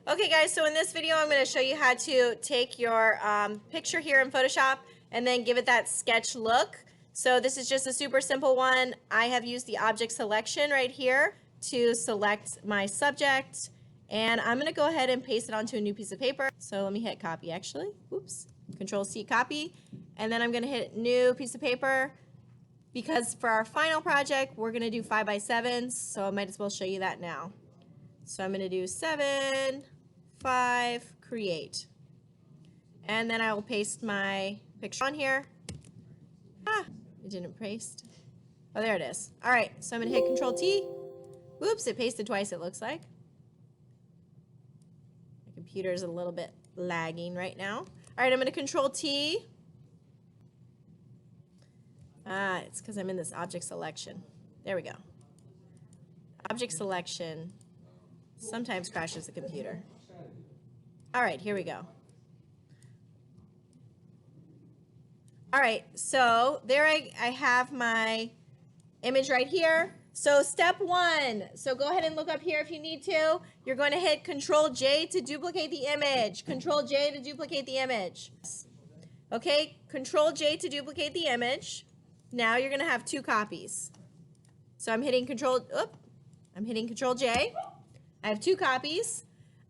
Okay guys, so in this video I'm going to show you how to take your picture here in Photoshop and then give it that sketch look. So this is just a super simple one. I have used the object selection right here to select my subject, and I'm going to go ahead and paste it onto a new piece of paper. So let me hit copy actually. Oops. Control C, copy, and then I'm going to hit new piece of paper because for our final project we're going to do 5x7s, so I might as well show you that now. So I'm going to do 7, 5, create. And then I will paste my picture on here. It didn't paste. Oh, there it is. All right, so I'm going to hit Control T. Whoops, it pasted twice, it looks like. My computer is a little bit lagging right now. All right, I'm going to Control T. It's because I'm in this object selection. There we go. Object selection sometimes crashes the computer. All right, here we go. All right, so there I have my image right here. So step 1, so go ahead and look up here if you need to. You're going to hit Control J to duplicate the image. Control J to duplicate the image. Okay, Control J to duplicate the image. Now you're going to have 2 copies. So I'm hitting Control J. I have 2 copies.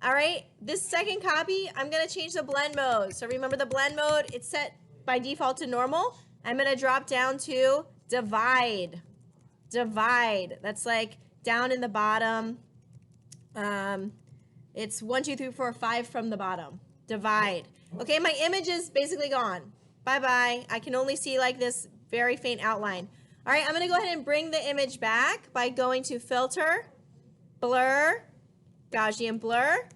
All right, this second copy, I'm going to change the blend mode. So remember the blend mode, it's set by default to normal. I'm going to drop down to divide. Divide. That's like down in the bottom. It's 1, 2, 3, 4, 5 from the bottom. Divide. Okay, my image is basically gone. Bye-bye. I can only see like this very faint outline. All right, I'm going to go ahead and bring the image back by going to Filter, Blur, Gaussian Blur.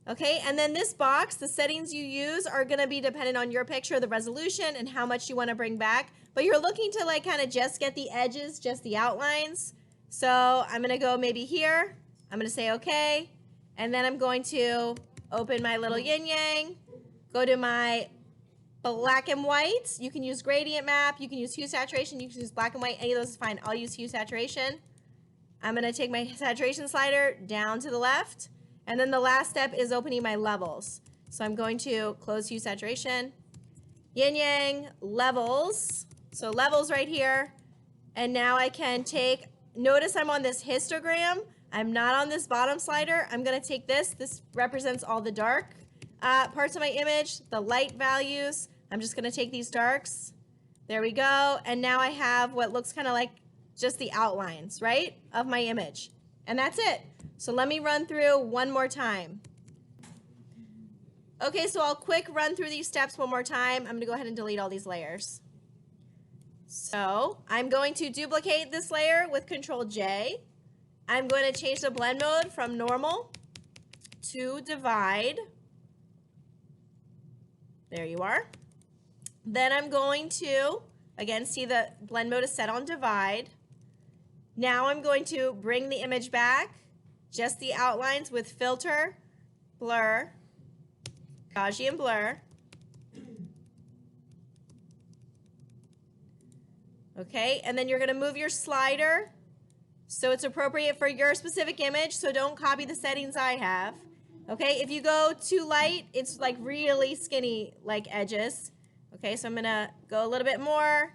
Okay, and then this box, the settings you use are going to be dependent on your picture, the resolution, and how much you want to bring back. But you're looking to like kind of just get the edges, just the outlines. So I'm going to go maybe here. I'm going to say okay. And then I'm going to open my little yin-yang, go to my black and white. You can use gradient map, you can use hue saturation, you can use black and white. Any of those is fine. I'll use hue saturation. I'm going to take my saturation slider down to the left. And then the last step is opening my levels. So I'm going to close hue saturation, yin yang, levels. So levels right here. And now I can take, notice I'm on this histogram. I'm not on this bottom slider. I'm going to take this. This represents all the dark parts of my image, the light values. I'm just going to take these darks. There we go. And now I have what looks kind of like just the outlines, right, of my image. And that's it. So let me run through one more time. Okay, so I'll quick run through these steps one more time. I'm going to go ahead and delete all these layers. So I'm going to duplicate this layer with Control J. I'm going to change the blend mode from normal to divide. There you are. Then I'm going to, again, see the blend mode is set on divide. Now I'm going to bring the image back, just the outlines with filter, blur, Gaussian blur. Okay, and then you're going to move your slider so it's appropriate for your specific image, so don't copy the settings I have. Okay, if you go too light, it's like really skinny like edges. Okay, so I'm going to go a little bit more.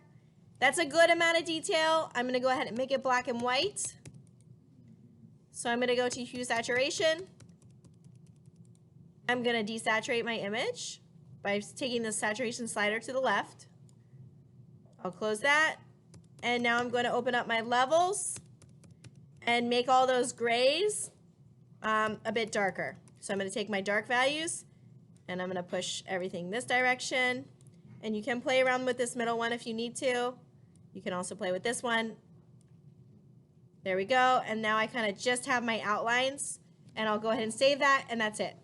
That's a good amount of detail. I'm going to go ahead and make it black and white. So I'm going to go to hue saturation. I'm going to desaturate my image by taking the saturation slider to the left. I'll close that. And now I'm going to open up my levels and make all those grays a bit darker. So I'm going to take my dark values and I'm going to push everything this direction. And you can play around with this middle one if you need to. You can also play with this one. There we go. And now I kind of just have my outlines, and I'll go ahead and save that, and that's it.